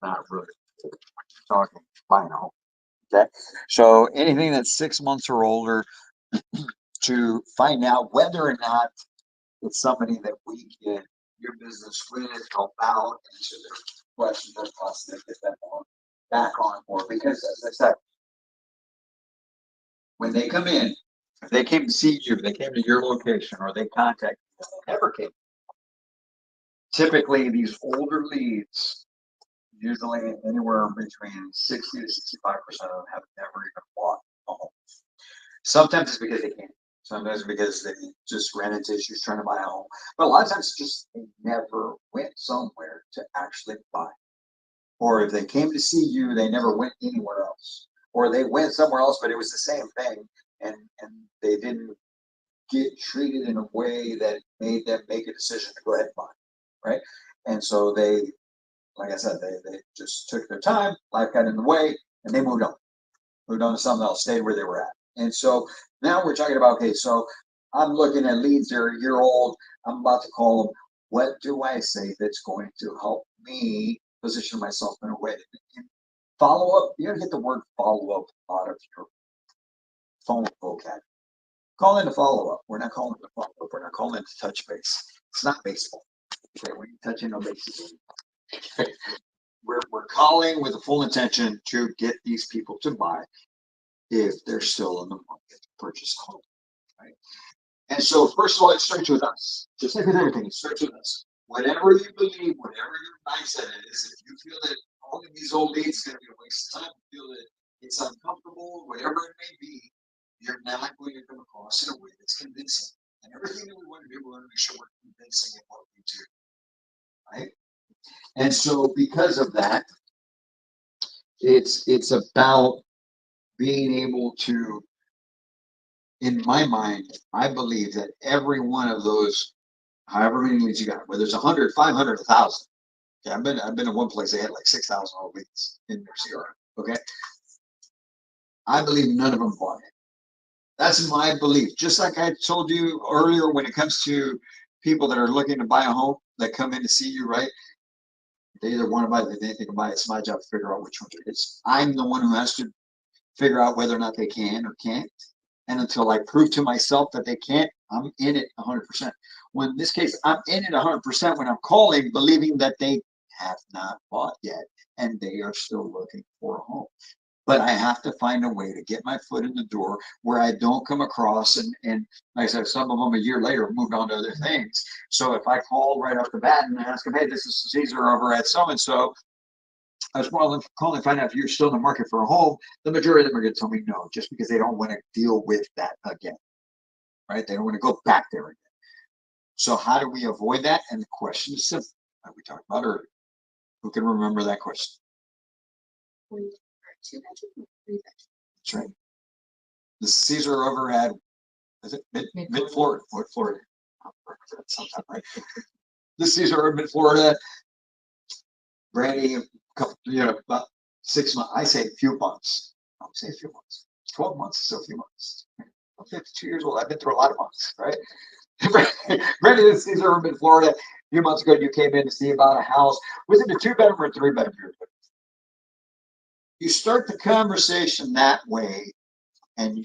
not really talking buying a home. Okay. So anything that's 6 months or older to find out whether or not it's somebody that we can your business with, help out, answer their questions, or possibly get them on back on board. Because as I said, when they come in, if they came to see you, they came to your location, or they contacted you, they never came. Typically, these older leads, usually anywhere between 60 to 65% of them have never even bought a home. Sometimes it's because they can't. Sometimes it's because they just ran into issues trying to buy a home. But a lot of times it's just they never went somewhere to actually buy. Or if they came to see you, they never went anywhere else. Or they went somewhere else, but it was the same thing, and they didn't get treated in a way that made them make a decision to go ahead and buy, right? And so they, like I said, they just took their time, life got in the way, and they moved on to something else, stayed where they were at. And so now we're talking about, okay, so I'm looking at leads that are a year old. I'm about to call them. What do I say that's going to help me position myself in a way that follow up? You gotta get the word follow up out of your phone vocab. Call in a follow up. We're not calling it a follow up. We're not calling it a touch base. It's not baseball. Okay, we ain't touching no bases. We're calling with a full intention to get these people to buy if they're still in the market to purchase a home, right? And so, first of all, it starts with us. Just like with everything, it starts with us. Whatever you believe, whatever your mindset is, if you feel that calling these old leads is going to be a waste of time, you feel that it's uncomfortable, whatever it may be, you're not going to come across in a way that's convincing. And everything that we want to do, we want to make sure we're convincing in what we do, right? And so, because of that, it's about being able to, in my mind, I believe that every one of those, however many leads you got, whether it's 100, 500, 1,000. Okay, I've been in one place they had like 6,000 leads in their CRM. Okay, I believe none of them bought it. That's my belief. Just like I told you earlier, when it comes to people that are looking to buy a home that come in to see you, right? They either want to buy it, they think to buy it. It's my job to figure out which one it is. I'm the one who has to figure out whether or not they can or can't. And until I prove to myself that they can't, I'm in it 100%. When in this case, I'm in it 100% when I'm calling, believing that they have not bought yet and they are still looking for a home. But I have to find a way to get my foot in the door where I don't come across and like I said, some of them a year later moved on to other things. So if I call right off the bat and ask them, hey, this is Caesar over at so-and-so, I was calling to find out if you're still in the market for a home, the majority of them are going to tell me no, just because they don't want to deal with that again, right? They don't want to go back there again. So how do we avoid that? And the question is simple, like we talked about earlier. Who can remember that question? Two-bedroom or three-bedroom? That's right. The Caesar over had, is it mid-Florida? What Florida? Sometime, right? The Caesar over mid-Florida. Brandy, couple, about 6 months. I say a few months. I would say a few months. 12 months is still a few months. I'm 52 years old. I've been through a lot of months, right? Brandy, this is urban Florida. A few months ago, you came in to see about a house. Was it a 2-bedroom or 3-bedroom? You start the conversation that way, and you're